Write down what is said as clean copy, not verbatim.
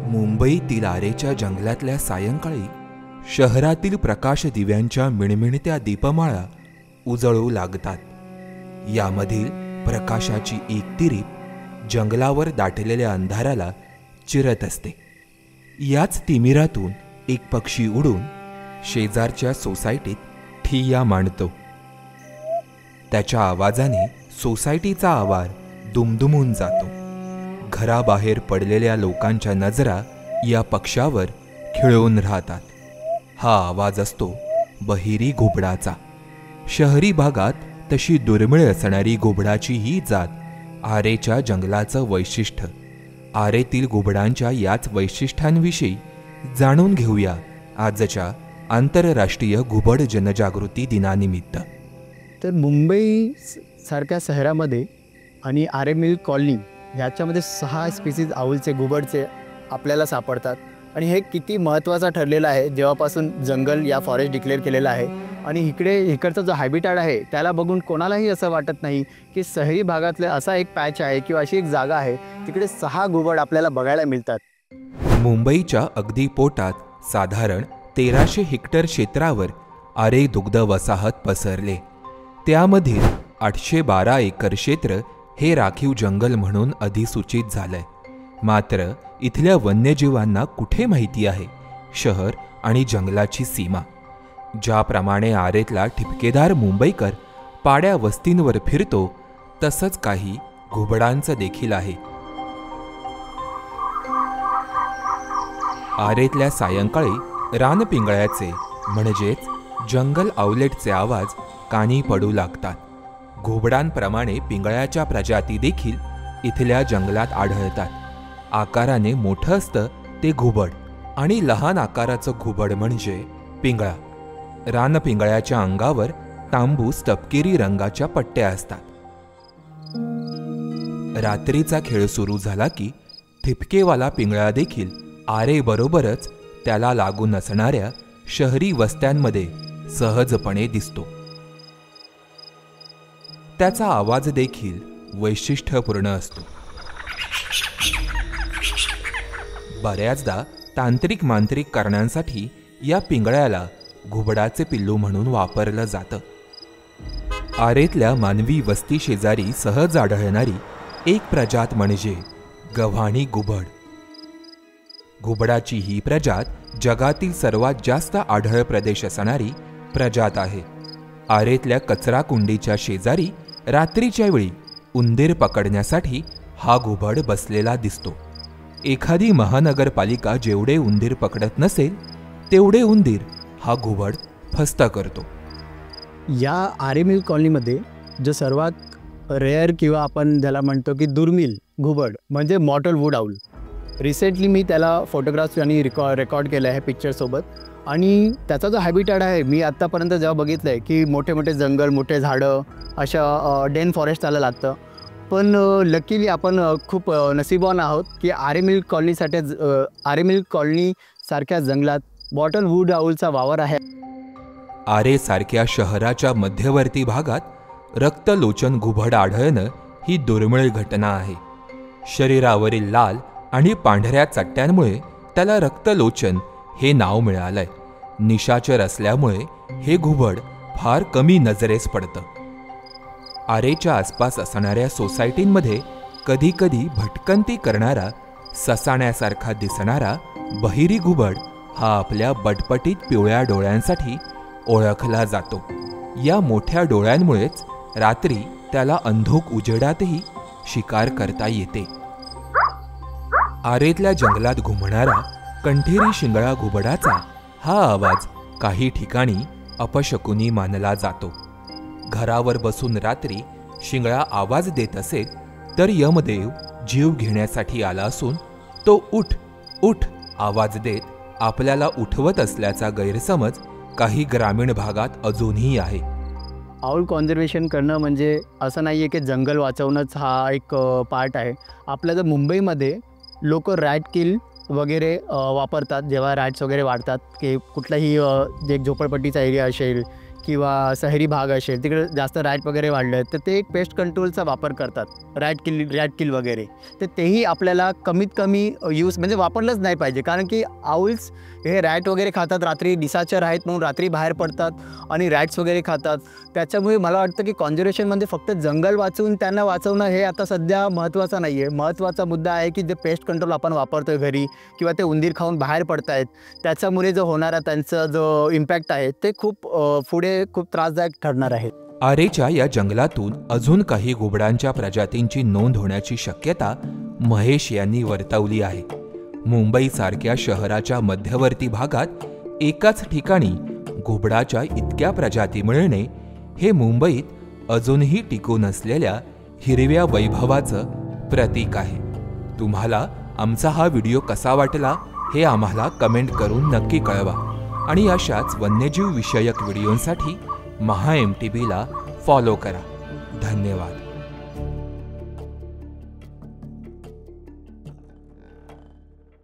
मुंबईतील आरेच्या जंगलातल्या सायंकाळी शहरातील प्रकाश दिव्यांच्या मिणमिणत्या दीपमाळा उजळू लागतात. यामधील प्रकाशाची एक तिरीप जंगलावर दाटलेल्या अंधाराला चिरत असते. याच तिमिरातून एक पक्षी उडून शेजारच्या सोसायटीत ठिय्या मांडतो. त्याच्या आवाजाने सोसायटीचा आवार दुमदुमून जातो. घराबाहेर पडलेल्या लोकांच्या नजरा या पक्षावर खिळून राहतात. हा आवाज असतो बहिरी घुबडाचा. शहरी भागात तशी दुर्मिळ असणारी घुबडाची ही जात आरेच्या जंगलाचं वैशिष्ट्य. आरेतील घुबडांच्या याच वैशिष्ट्यांविषयी जाणून घेऊया आजच्या आंतरराष्ट्रीय घुबड जनजागृती दिनानिमित्त. तर मुंबई सारख्या शहरामध्ये आणि आरे मिल कॉलनी ह्याच्यामध्ये 6 स्पीसीज आऊलचे घुबडचे आपल्याला सापडतात. आणि हे किती महत्त्वाचं ठरलेलं आहे जेव्हापासून जंगल या फॉरेस्ट डिक्लेअर केलेलं आहे. आणि इकडचा जो हॅबिटॅट आहे त्याला बघून कोणालाही असं वाटत नाही की शहरी भागातले असा एक पॅच आहे किंवा अशी एक जागा आहे तिकडे 6 घुबड आपल्याला बघायला मिळतात. मुंबईच्या अगदी पोटात साधारण 1300 हेक्टर क्षेत्रावर आरे दुग्ध वसाहत पसरले. त्यामधील 812 एकर क्षेत्र हे राखीव जंगल म्हणून अधिसूचित झालंय. मात्र इथल्या वन्यजीवांना कुठे माहिती आहे शहर आणि जंगलाची सीमा. ज्याप्रमाणे आरेतला ठिपकेदार मुंबईकर पाड्या वस्तींवर फिरतो तसंच काही घुबडांचं देखील आहे. आरेतल्या सायंकाळी रानपिंगळ्याचे म्हणजेच जंगल आउलेटचे आवाज कानी पडू लागतात. घुबडांप्रमाणे पिंगळ्याच्या प्रजाती देखील इथल्या जंगलात आढळतात. आकाराने मोठं असतं ते घुबड आणि लहान आकाराचं घुबड म्हणजे पिंगळा. रानपिंगळ्याच्या अंगावर तांबूस तपकिरी रंगाच्या पट्ट्या असतात. रात्रीचा खेळ सुरू झाला की ठिपकेवाला पिंगळा देखील आरेबरोबरच त्याला लागून असणाऱ्या शहरी वस्त्यांमध्ये सहजपणे दिसतो. त्याचा आवाज देखील वैशिष्ट्यपूर्ण असतो. बऱ्याचदा तांत्रिक मांत्रिक कारणांसाठी या पिंगळ्याला घुबडाचे पिल्लू म्हणून वापरलं जातं. आरेतल्या मानवी वस्ती शेजारी सहज आढळणारी एक प्रजात म्हणजे गव्हाणी घुबड. घुबडाची ही प्रजात जगातील सर्वात जास्त आढळ प्रदेश असणारी प्रजात आहे. आरेतल्या कचरा कुंडीच्या शेजारी रात्रीच्या वेळी उंदीर पकडण्यासाठी हा घुबड बसलेला दिसतो. एखादी महानगरपालिका जेवढे उंदीर पकडत नसेल तेवढे उंदीर हा घुबड फस्त करतो. या आरे मिल कॉलनीमध्ये जो सर्वात रेअर किंवा आपण ज्याला म्हणतो की दुर्मिळ घुबड म्हणजे मॉर्टल वूड आऊल. रिसेंटली मी त्याला फोटोग्राफ्स आणि रेकॉर्ड केलं आहे पिक्चरसोबत. आणि त्याचा जो हॅबिटॅट आहे मी आत्तापर्यंत जेव्हा बघितलं आहे की मोठे मोठे जंगल मोठे झाडं अशा डेन फॉरेस्ट त्याला लागतं. पण लकीली आपण खूप नशीबवान आहोत की आरे मिल कॉलनीसारख्या जंगलात बॉटल वूड आऊलचा वावर आहे. आरे सारख्या शहराच्या मध्यवर्ती भागात रक्तलोचन घुबड आढळणं ही दुर्मिळ घटना आहे. शरीरावरील लाल आणि पांढऱ्या चट्ट्यांमुळे त्याला रक्तलोचन हे नाव मिळालंय. निशाचर असल्यामुळे हे घुबड फार कमी नजरेस पडतं. आरेच्या आसपास असणाऱ्या सोसायटींमध्ये कधीकधी भटकंती करणारा ससाण्यासारखा दिसणारा बहिरी घुबड हा आपल्या बटपटीत पिवळ्या डोळ्यांसाठी ओळखला जातो. या मोठ्या डोळ्यांमुळेच रात्री त्याला अंधुक उजेडातही शिकार करता येते. आरेतल्या जंगलात घुमणारा कंठेरी शिंगळा घुबडाचा हा आवाज काही ठिकाणी अपशकुनी मानला जातो. घरावर बसून रात्री शिंगळा आवाज देत असेल तर यमदेव जीव घेण्यासाठी आला असून तो उठ उठ आवाज देत आपल्याला उठवत असल्याचा गैरसमज काही ग्रामीण भागात अजूनही आहे. आऊल कॉन्झर्वेशन करणं म्हणजे असं नाही आहे की जंगल वाचवणंच हा एक पार्ट आहे. आपल्या जर मुंबईमध्ये लोक रॅट किल वगैरे वापरतात जेव्हा रॅट्स वगैरे वाढतात की कुठलाही जे झोपडपट्टीचा एरिया असेल किंवा शहरी भाग असेल तिकडे जास्त रॅट वगैरे वाढले आहेत, तर ते एक पेस्ट कंट्रोलचा वापर करतात, रॅट किल वगैरे. तर तेही आपल्याला कमीत कमी यूज म्हणजे वापरलंच नाही पाहिजे, कारण की आऊल्स हे रॅट वगैरे खातात, रात्री निशाचर आहेत म्हणून रात्री बाहेर पडतात आणि रॅट्स वगैरे खातात. त्याच्यामुळे मला वाटतं की कॉन्झर्वेशनमध्ये फक्त जंगल वाचवून त्यांना वाचवणं हे आता सध्या महत्त्वाचं नाही आहे. महत्त्वाचा मुद्दा आहे की जे पेस्ट कंट्रोल आपण वापरतो घरी किंवा ते उंदीर खाऊन बाहेर पडत आहेत, त्याच्यामुळे जो होणारा त्यांचा जो इम्पॅक्ट आहे ते खूप पुढे खूप त्रासदायक ठरणार आहे. आरेच्या या जंगलातून अजून काही घुबडांच्या प्रजातींची नोंद होण्याची शक्यता महेश यांनी वर्तवली आहे. मुंबईसारख्या शहराच्या मध्यवर्ती भागात एकाच ठिकाणी घुबडाच्या इतक्या प्रजाती मिळणे हे मुंबईत अजूनही टिकून असलेल्या हिरव्या वैभवाचं प्रतीक आहे. तुम्हाला आमचा हा व्हिडिओ कसा वाटला हे आम्हाला कमेंट करून नक्की कळवा आणि अशाच वन्यजीव विषयक व्हिडिओंसाठी MHA MTBला फॉलो करा. धन्यवाद.